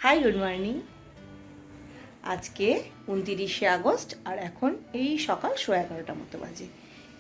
High, good morning. আজকে 29শে August আর এখন এই সকাল 11:15 মতো বাজে।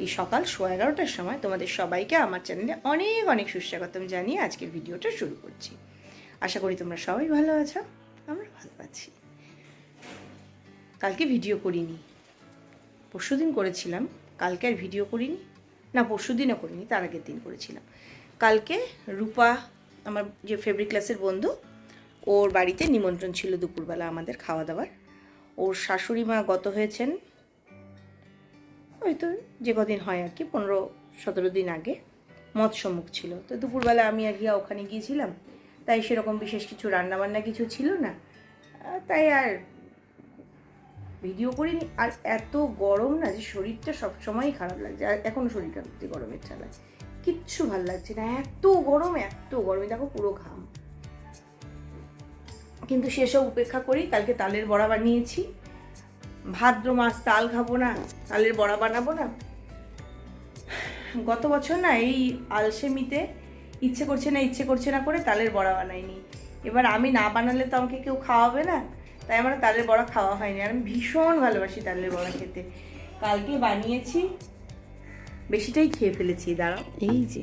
এই সকাল 11:15টার সময় তোমাদের সবাইকে আমার চ্যানেলে অনেক অনেক সুস্বাগতম জানিয়ে আজকের ভিডিওটা শুরু করছি। আশা করি তোমরা সবাই ভালো আছো, আমরা ভালো আছি। কালকে ভিডিও করিনি, পরশুদিন করেছিলাম। কালকে আর ভিডিও করিনি, না পরশুদিনও করিনি, তার আগের দিন করেছিলাম। কালকে রূপা, আমার যে ফেব্রিক ক্লাসের বন্ধু, ওর বাড়িতে নিমন্ত্রণ ছিল দুপুরবেলা আমাদের খাওয়া দাওয়ার। ওর শাশুড়ি মা গত হয়েছেন ওই তো যে কদিন হয় আর কি, 15-17 দিন আগে। মৎস্যমুখ ছিল, তো দুপুরবেলা আমি আর গিয়া ওখানে গিয়েছিলাম। তাই সেরকম বিশেষ কিছু রান্নাবান্না কিছু ছিল না, তাই আর ভিডিও করিনি। আর এত গরম না, যে শরীরটা সবসময়ই খারাপ লাগছে। আর এখনও শরীরটা গরমের ঠেলা, কিচ্ছু ভাল লাগছে না, এত গরম এত গরমে দেখো পুরো ঘাম। কিন্তু সেসব উপেক্ষা করি কালকে তালের বড়া বানিয়েছি। ভাদ্র মাস, তাল খাবো না, তালের বড়া বানাবো না। গত বছর না এই আলসেমিতে ইচ্ছে করছে না করে তালের বড়া বানাইনি। এবার আমি না বানালে তো আমাকে কেউ খাওয়াবে না, তাই আমার তালের বড়া খাওয়া হয়নি। আর আমি ভীষণ ভালোবাসি তালের বড়া খেতে। কালকে বানিয়েছি, বেশিটাই খেয়ে ফেলেছি। দাঁড়াও, এই যে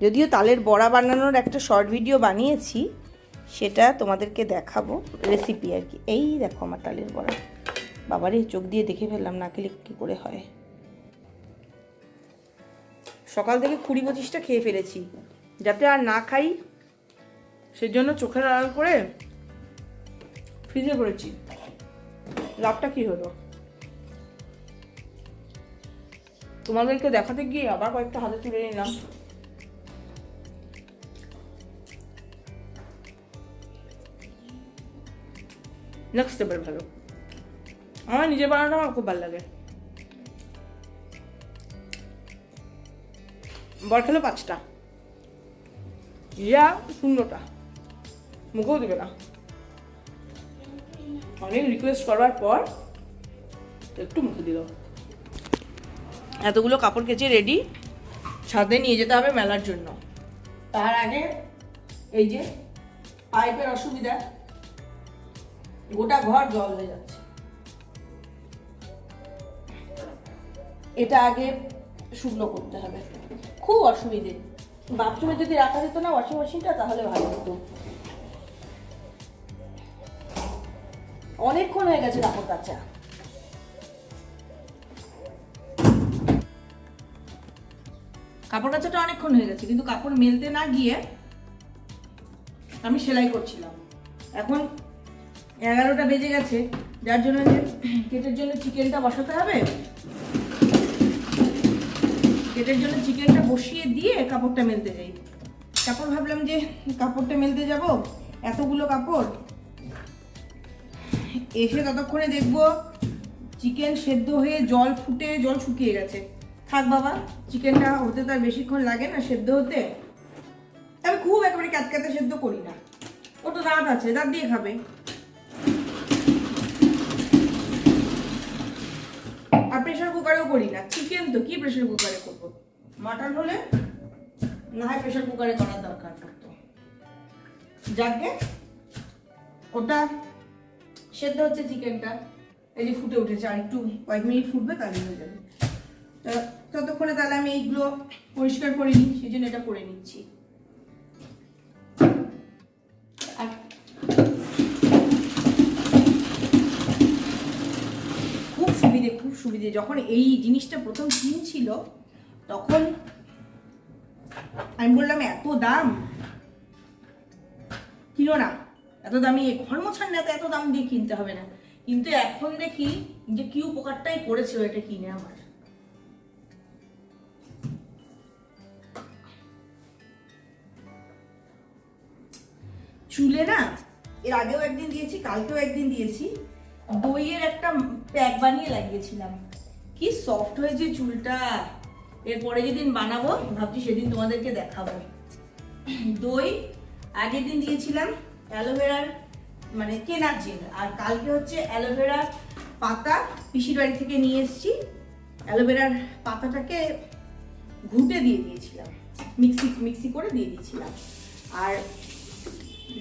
যদিও তালের বড়া বানানোর একটা শর্ট ভিডিও বানিয়েছি, সেটা তোমাদেরকে দেখাবো, রেসিপি আর কি। এই দেখো আমার তালের বড়া। বাবারে, চোখ দিয়ে দেখে ফেললাম, না খেলে কী করে হয়। সকাল থেকে 20-25টা খেয়ে ফেলেছি, যাতে আর না খাই সেজন্য চোখের আড়াল করে ফ্রিজে করেছি। লাভটা কি হলো তোমাদেরকে দেখাতে গিয়ে আবার কয়েকটা হাতে তুলে নিলাম। নেক্সট এবার ভালো, আমার নিজের বানানোটা আমার খুব ভালো লাগে। বর খেলো 5টা, ইয়া 0টা, মুখেও দেবে না। অনেক রিকোয়েস্ট করবার পর একটু মুখে দিল। এতগুলো কাপড় কেচে রেডি, ছাদে নিয়ে যেতে হবে মেলার জন্য। তার আগে এই যে পাইপের অসুবিধা, গোটা ঘর জল হয়ে যাচ্ছে। এটা আগে শুকনো করতে হবে, খুব অসুবিধে। বাথরুমে যদি রাখা যেত না ওয়াশিং মেশিনটা, তাহলে ভালো হতো। অনেকক্ষণ হয়ে গেছে কাপড় কাচা। কাপড় কাচাটা অনেকক্ষণ হয়ে গেছে, কিন্তু কাপড় মেলতে না গিয়ে আমি সেলাই করছিলাম। এখন 11টা বেজে গেছে, যার জন্য যে কেটের জন্য চিকেনটা বসাতে হবে। কেটের জন্য চিকেনটা বসিয়ে দিয়ে কাপড়টা মেলতে যাই। তারপর ভাবলাম যে কাপড়টা মেলতে যাব, এতগুলো কাপড়, এসে ততক্ষণে দেখবো চিকেন সেদ্ধ হয়ে জল ফুটে জল শুকিয়ে গেছে। থাক বাবা, চিকেনটা হতে তো আর বেশিক্ষণ লাগে না সেদ্ধ হতে। আমি খুব একেবারে ক্যাতক্যাতে সেদ্ধ করি না, ও তো দাঁত আছে, দাঁত দিয়ে খাবে। আর প্রেশার কুকারেও করি না, চিকেন তো কি প্রেশার কুকারে করবো। মাটন হলে না হয় প্রেশার কুকারে করার দরকার পড়তো। যাকে ওটা সেদ্ধ হচ্ছে চিকেনটা, এই যে ফুটে উঠেছে, আর একটু কয়েক মিনিট ফুটবে, তাহলে হয়ে যাবে। ততক্ষণে তাহলে আমি এইগুলো পরিষ্কার করে নিই, সেই জন্য এটা করে নিচ্ছি। খুব সুবিধে। যখন এই জিনিসটা প্রথম কিনছিল তখন আমি বললাম এত দাম, কিনো না, এত দামি ঘর মোছার না, এত দাম দিয়ে কিনতে হবে না। কিন্তু এখন দেখি যে কি উপকারটাই করেছে এটা কিনে আমার। চুলে না, এর আগেও একদিন দিয়েছি, কালকেও একদিন দিয়েছি, দইয়ের একটা প্যাক বানিয়ে লাগিয়েছিলাম। কি সফট হয়েছে চুলটা। এরপরে যেদিন বানাবো ভাবছি সেদিন তোমাদেরকে দেখাবো। দই আগের দিন দিয়েছিলাম, অ্যালোভেরার মানে কেনার জেল। আর কালকে হচ্ছে অ্যালোভেরার পাতা পিসির বাড়ি থেকে নিয়ে এসেছি। অ্যালোভেরার পাতাটাকে ঘুটে দিয়ে দিয়েছিলাম, মিক্সি করে দিয়ে দিয়েছিলাম। আর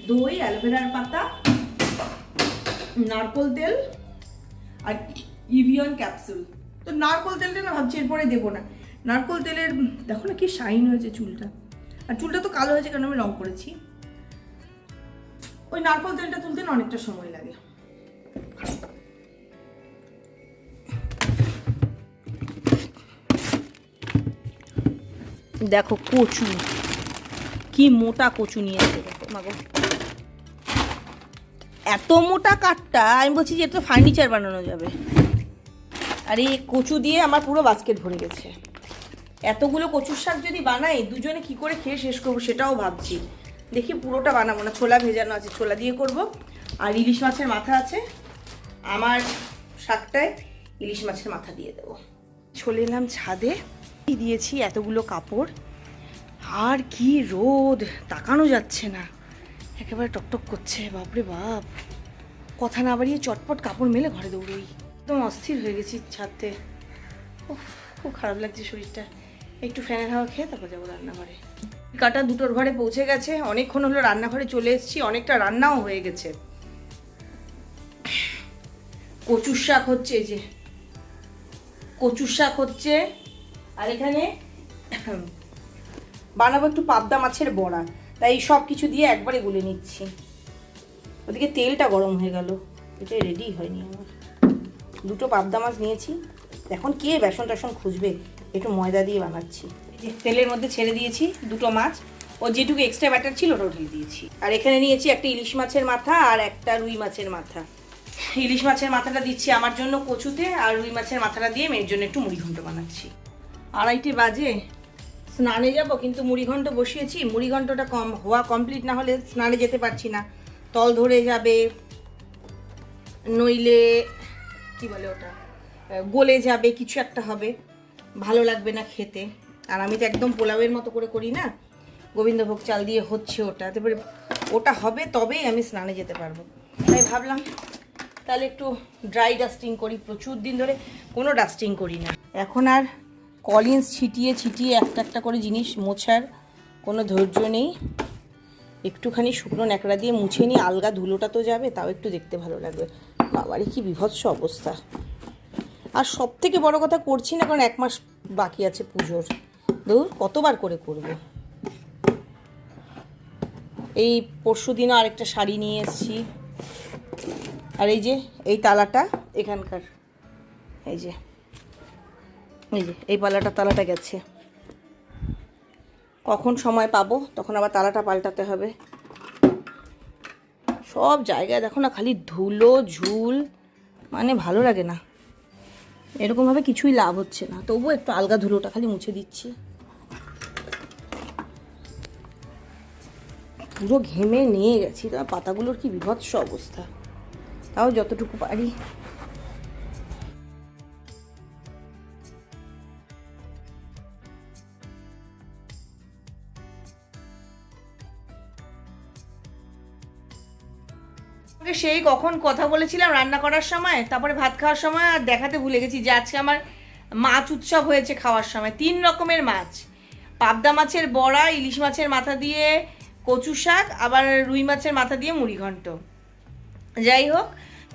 দই, অ্যালোভেরার পাতা, নারকোল তেল আর ইভিয়ন ক্যাপসুল। তো নারকোল তেলটা না ভাবছি এরপরে দেবো না। নারকোল তেলের দেখো না কি শাইন হয়েছে চুলটা, আর চুলটা তো কালো হয়েছে কারণ আমি রং করেছি। ওই নারকোল তেলটা তুলতে না অনেকটা সময় লাগে। দেখো কচু, কি মোটা কচু নিয়েছে দেখো মাগো, এত মোটা কাঠটা আমি বলছি যে এটা ফার্নিচার বানানো যাবে। আর এই কচু দিয়ে আমার পুরো বাস্কেট ভরে গেছে। এতগুলো কচুর শাক যদি বানাই দুজনে কি করে খেয়ে শেষ করবো সেটাও ভাবছি। দেখি পুরোটা বানাবো না, ছোলা ভেজানো আছে ছোলা দিয়ে করব। আর ইলিশ মাছের মাথা আছে, আমার শাকটায় ইলিশ মাছের মাথা দিয়ে দেবো। চলে এলাম ছাদে, দিয়েছি এতগুলো কাপড়, আর কি রোদ, তাকানো যাচ্ছে না, একেবারে টকটক করছে। বাপরে বাপ, কথা না বাড়িয়ে চটপট কাপড় মেলে ঘরে দৌড়ই। একদম অস্থির হয়ে গেছি ছাদতে, খুব খারাপ লাগছে শরীরটা। একটু ফ্যানের হাওয়া খেয়ে তারপর যাবো রান্নাঘরে। কাটা দুটোর ঘরে পৌঁছে গেছে, অনেকক্ষণ হলো রান্নাঘরে চলে এসেছি, অনেকটা রান্নাও হয়ে গেছে। কচুর শাক হচ্ছে, এই যে কচুর শাক হচ্ছে, আর এখানে বানাবো একটু পাবদা মাছের বড়া, তাই সব কিছু দিয়ে একবারে গুলে নিচ্ছি। ওদিকে তেলটা গরম হয়ে গেল, এটা রেডি হয়নি আমার। দুটো পাবদা মাছ নিয়েছি, এখন কে বেসন টেসন খুঁজবে, একটু ময়দা দিয়ে বানাচ্ছি। এই যে তেলের মধ্যে ছেড়ে দিয়েছি দুটো মাছ, ও যেটুকু এক্সট্রা ব্যাটার ছিল ওটা ঢেলে দিয়েছি। আর এখানে নিয়েছি একটা ইলিশ মাছের মাথা আর একটা রুই মাছের মাথা। ইলিশ মাছের মাথাটা দিচ্ছি আমার জন্য কচুতে, আর রুই মাছের মাথাটা দিয়ে মেয়ের জন্য একটু মুড়ি ঘন্ট বানাচ্ছি। 2:30 বাজে, স্নানে যাব, কিন্তু মুড়ি ঘন্ট বসিয়েছি। মুড়ি ঘন্টটা হওয়া কমপ্লিট না হলে স্নানে যেতে পারছি না, তল ধরে যাবে, নইলে কি বলে ওটা গলে যাবে, কিছু একটা হবে, ভালো লাগবে না খেতে। আর আমি তো একদম পোলাওয়ের মতো করে করি না, গোবিন্দভোগ চাল দিয়ে হচ্ছে ওটা, তারপরে ওটা হবে তবেই আমি স্নানে যেতে পারবো। তাই ভাবলাম তাহলে একটু ড্রাই ডাস্টিং করি, প্রচুর দিন ধরে কোনো ডাস্টিং করি না। এখন আর কলিন্স ছিটিয়ে ছিটিয়ে একটা একটা করে জিনিস মোছার কোনো ধৈর্য নেই। একটুখানি শুকনো ন্যাকড়া দিয়ে মুছে নিই, আলগা ধুলোটা তো যাবে, তাও একটু দেখতে ভালো লাগবে। বাবারে কি বিভৎস অবস্থা। আর সব থেকে বড় কথা করছি না কারণ 1 মাস বাকি আছে পুজোর, দূর কতবার করে করব। এই পরশুদিনও আরেকটা শাড়ি নিয়ে এসেছি, আর এই যে এই তালাটা এখানকার, এই যে এই তালাটা গেছে, কখন সময় পাবো তখন আবার তালাটা পাল্টাতে হবে। সব জায়গায় দেখো না খালি ধুলো ঝুল, মানে ভালো লাগে না, এরকমভাবে কিছুই লাভ হচ্ছে না। তবুও একটু আলগা ধুলোটা খালি মুছে দিচ্ছি। পুরো ঘেমে নিয়ে গেছি, তো পাতাগুলোর কি বিভৎস অবস্থা, তাও যতটুকু পারি। সেই কখন কথা বলেছিলাম রান্না করার সময়, তারপরে ভাত খাওয়ার সময়, আর দেখাতে ভুলে গেছি যে আজকে আমার মাছ উৎসব হয়েছে খাওয়ার সময়। 3 রকমের মাছ, পাবদা মাছের বড়া, ইলিশ মাছের মাথা দিয়ে কচু শাক, আবার রুই মাছের মাথা দিয়ে মুড়ি ঘন্ট। যাই হোক,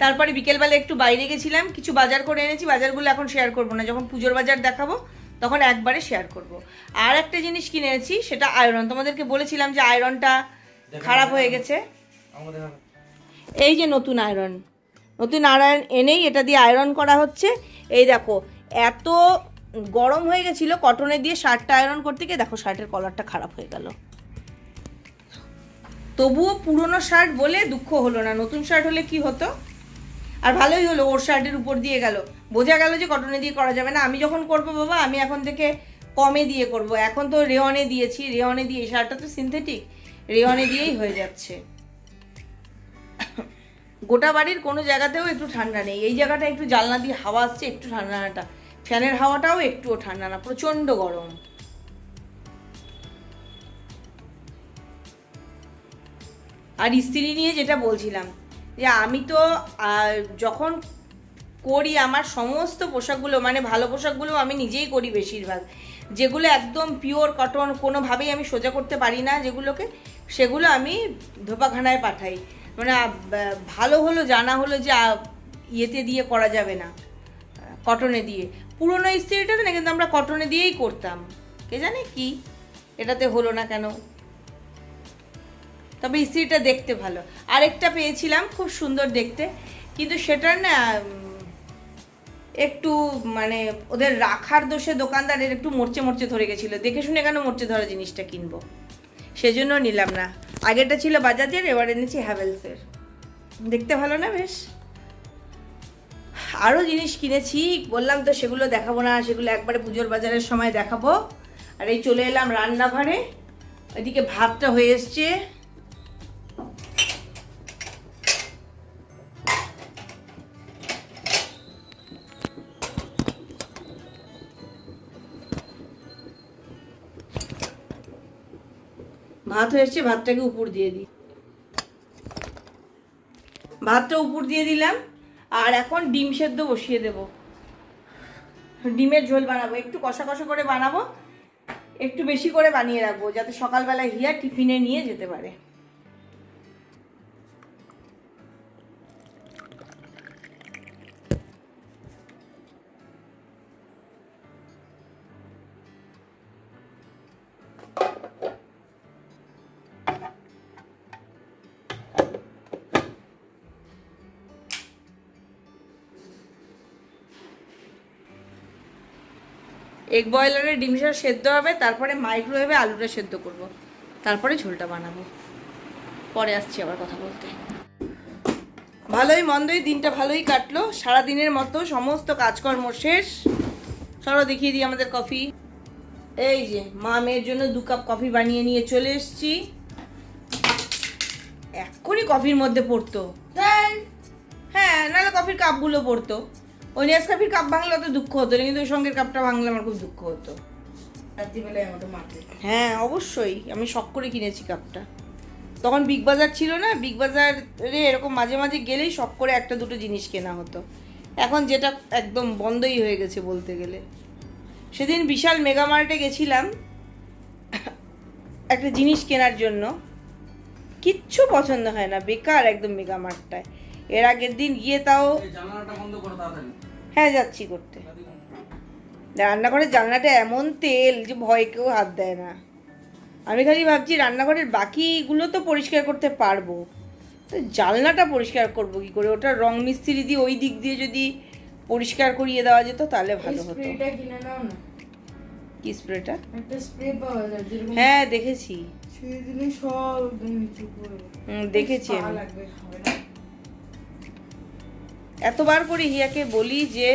তারপরে বিকেলবেলা একটু বাইরে গেছিলাম, কিছু বাজার করে এনেছি। বাজারগুলো এখন শেয়ার করবো না, যখন পুজোর বাজার দেখাবো তখন একবারে শেয়ার করব। আর একটা জিনিস কিনে এনেছি, সেটা আয়রন। তোমাদেরকে বলেছিলাম যে আয়রনটা খারাপ হয়ে গেছে। এই যে নতুন আয়রন এনেই এটা দিয়ে আয়রন করা হচ্ছে। এই দেখো, এত গরম হয়ে গেছিলো কটনে দিয়ে শার্টটা আয়রন করতে গিয়ে, দেখো শার্টের কলারটা খারাপ হয়ে গেল। তবুও পুরনো শার্ট বলে দুঃখ হলো না, নতুন শার্ট হলে কি হতো। আর ভালোই হলো, ওর শার্টের উপর দিয়ে গেল, বোঝা গেল যে কটনে দিয়ে করা যাবে না। আমি যখন করবো বাবা, আমি এখন থেকে কমে দিয়ে করব। এখন তো রেওয়ানে দিয়েছি, রেওয়ানে দিয়ে, শার্টটা তো সিনথেটিক, রেওয়ানে দিয়েই হয়ে যাচ্ছে। গোটা বাড়ির কোনো জায়গাতেও একটু ঠান্ডা নেই, এই জায়গাটা একটু জানলা দিয়ে হাওয়া আসছে, একটু ঠান্ডাটা, ফ্যানের হাওয়াটাও একটুও ঠান্ডা না, প্রচণ্ড গরম। আর ইস্ত্রি নিয়ে যেটা বলছিলাম, যে আমি তো যখন করি আমার সমস্ত পোশাকগুলো, মানে ভালো পোশাকগুলো আমি নিজেই করি বেশিরভাগ। যেগুলো একদম পিওর কটন, কোনোভাবেই আমি সোজা করতে পারি না যেগুলোকে, সেগুলো আমি ধোপাখানায় পাঠাই। মানে ভালো হলো জানা হলো যে ইয়েতে দিয়ে করা যাবে না, কটনে দিয়ে। পুরোনো ইস্ত্রিটাতে না কিন্তু আমরা কটনে দিয়েই করতাম, কে জানে কি এটাতে হলো না কেন। তবে ইস্ত্রিটা দেখতে ভালো। আরেকটা পেয়েছিলাম খুব সুন্দর দেখতে, কিন্তু সেটার না একটু মানে ওদের রাখার দোষে দোকানদারের একটু মরচে মরচে ধরে গেছিলো। দেখে শুনে কেন মরচে ধরা জিনিসটা কিনবো, সেজন্য নিলাম না। আগেরটা ছিল বাজাজের, এবার এনেছি হ্যাভেলসের। দেখতে ভালো না বেশ। আরও জিনিস কিনেছি, বললাম তো সেগুলো দেখাবো না, সেগুলো একবারে পুজোর বাজারের সময় দেখাবো। আর এই চলে এলাম রান্নাঘরে, ওইদিকে ভাতটা হয়ে এসছে। ভাত হয়ে এসছে, ভাতটাকে উপর দিয়ে দিই। ভাতটা উপর দিয়ে দিলাম, আর এখন ডিম সেদ্ধ বসিয়ে দেব। ডিমের ঝোল বানাবো, একটু কষা কষা করে বানাবো, একটু বেশি করে বানিয়ে রাখবো যাতে সকালবেলা হিয়া টিফিনে নিয়ে যেতে পারে। এগ বয়লারে ডিমটা সেদ্ধ হবে, তারপরে মাইক্রোওয়েভে আলুটা সেদ্ধ করব, তারপরে ঝোলটা বানাবো। পরে আসছি আবার কথা বলতে। ভালোই মন্দই দিনটা ভালোই কাটলো, সারাদিনের মতো সমস্ত কাজকর্ম শেষ। চলো দেখিয়ে দিই আমাদের কফি। এই যে মা মেয়ের জন্য 2 কাপ কফি বানিয়ে নিয়ে চলে এসেছি। এক্ষুনি কফির মধ্যে পড়তো, হ্যাঁ, নাহলে কফির কাপগুলো পড়তো। ওই নেসকাফির কাপ ভাঙলে অত দুঃখ হতো না, কিন্তু ওই সঙ্গের কাপটা ভাঙলে আমার খুব দুঃখ হতো। হ্যাঁ অবশ্যই, আমি শখ করে কিনেছি কাপটা। তখন বিগ বাজার ছিল না, বিগ বাজারে এরকম মাঝে মাঝে গেলেই শখ করে একটা দুটো জিনিস কেনা হতো। এখন যেটা একদম বন্ধই হয়ে গেছে বলতে গেলে। সেদিন বিশাল মেগা মার্টে গেছিলাম একটা জিনিস কেনার জন্য, কিচ্ছু পছন্দ হয় না, বেকার একদম মেগা মার্টটায়। এর আগের দিন গিয়ে তাও, হ্যাঁ যাচ্ছি করতে, রান্নাঘরের জানলাটা এমন তেল যে ভয় কেউ হাত দেয় না। আমি খালি ভাবছি রান্নাঘরের বাকিগুলো তো পরিষ্কার করতে পারবো, তো জানলাটা পরিষ্কার করবো কি করে? ওটা রং মিস্ত্রি দিয়ে ওই দিক দিয়ে যদি পরিষ্কার করিয়ে দেওয়া যেত তাহলে ভালো হতো। কি স্প্রেটা? হ্যাঁ দেখেছি, দেখেছি আমি। এতবার করে হিয়াকে বলি যে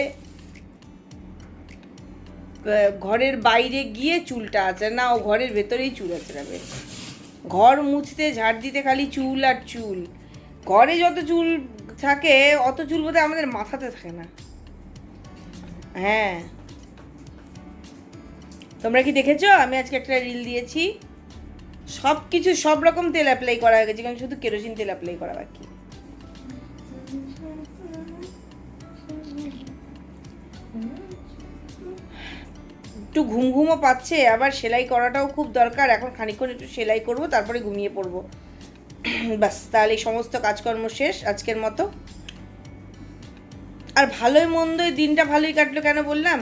ঘরের বাইরে গিয়ে চুলটা আঁচড়ায় না, ও ঘরের ভেতরেই চুল আঁচড়াবে। ঘর মুছতে ঝাড় দিতে খালি চুল আর চুল। ঘরে যত চুল থাকে অত চুল বোধহয় আমাদের মাথাতে থাকে না। হ্যাঁ, তোমরা কি দেখেছো? আমি আজকে একটা রিল দিয়েছি, সব কিছু সব রকম তেল অ্যাপ্লাই করা হয়ে গেছে, কিন্তু শুধু কেরোসিন তেল অ্যাপ্লাই করা বাকি। একটু ঘুম ঘুমও পাচ্ছে, আবার সেলাই করাটাও খুব দরকার। এখন খানিকক্ষণ একটু সেলাই করব, তারপরে ঘুমিয়ে পড়বো। ব্যাস, তাহলে সমস্ত কাজকর্ম শেষ আজকের মতো। আর ভালোই মন্দই দিনটা ভালোই কাটলো। কেন বললাম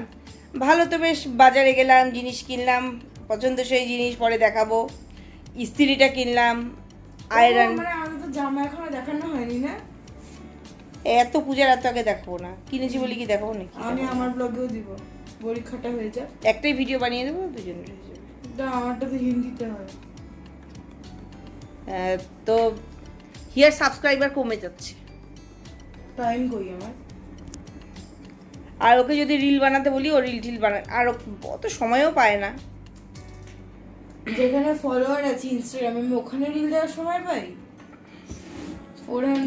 ভালো? তো বেশ বাজারে গেলাম, জিনিস কিনলাম, পছন্দ সেই জিনিস পরে দেখাবো। ইস্ত্রিটা কিনলাম, আয়রন। জামা এখনো দেখানো হয়নি না? এত পূজার এত আগে দেখাবো না, কিনেছি বলে কি দেখাবো নাকি? আমি আমার ব্লগেও দিব, পরীক্ষাটা হয়ে যায়। একটাই ভিডিও বানিয়ে দেবো দুজনের। আমারটা তো হিন্দিতে হয়। তো হিয়ার সাবস্ক্রাইবার কমে যাচ্ছে, টাইম কই আমার। আর ওকে যদি রিল বানাতে বলি ও রিল টিল বানায়, আর অত সময়ও পায় না। যেখানে ফলোয়ার আছে ইনস্টাগ্রামে, আমি ওখানে রিল দেওয়ার সময় পাই?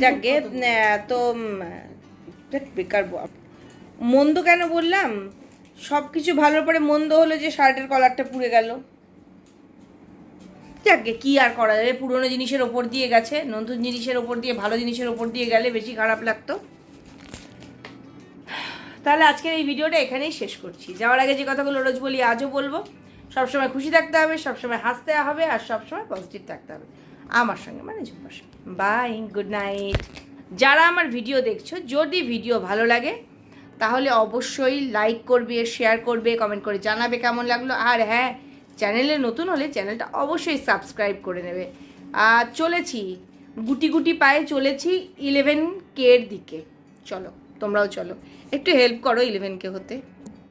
যাকে তো বেকার। মন্দ কেন বললাম? সব কিছু ভালোর পরে মন্দ হলো যে শার্টের কলারটা পুড়ে গেল। যাকে কি আর করা যাবে, পুরোনো জিনিসের ওপর দিয়ে গেছে, নতুন জিনিসের ওপর দিয়ে, ভালো জিনিসের ওপর দিয়ে গেলে বেশি খারাপ লাগতো। তাহলে আজকের এই ভিডিওটা এখানেই শেষ করছি। যাওয়ার আগে যে কথাগুলো রোজ বলি আজও বলবো, সবসময় খুশি থাকতে হবে, সবসময় হাসতে হবে, আর সবসময় পজিটিভ থাকতে হবে আমার সঙ্গে, মানে ঝুম্পার সঙ্গে। Bye, good night. যারা আমার ভিডিও দেখছো, যদি ভিডিও ভালো লাগে তাহলে অবশ্যই লাইক করবে, শেয়ার করবে, কমেন্ট করে জানাবে কেমন লাগলো। আর হ্যাঁ, চ্যানেলে নতুন হলে চ্যানেলটা অবশ্যই সাবস্ক্রাইব করে নেবে। আর চলেছি গুটি গুটি পায়ে, চলেছি 11K এর দিকে। চলো, তোমরাও চলো, একটু হেল্প করো 11K হতে।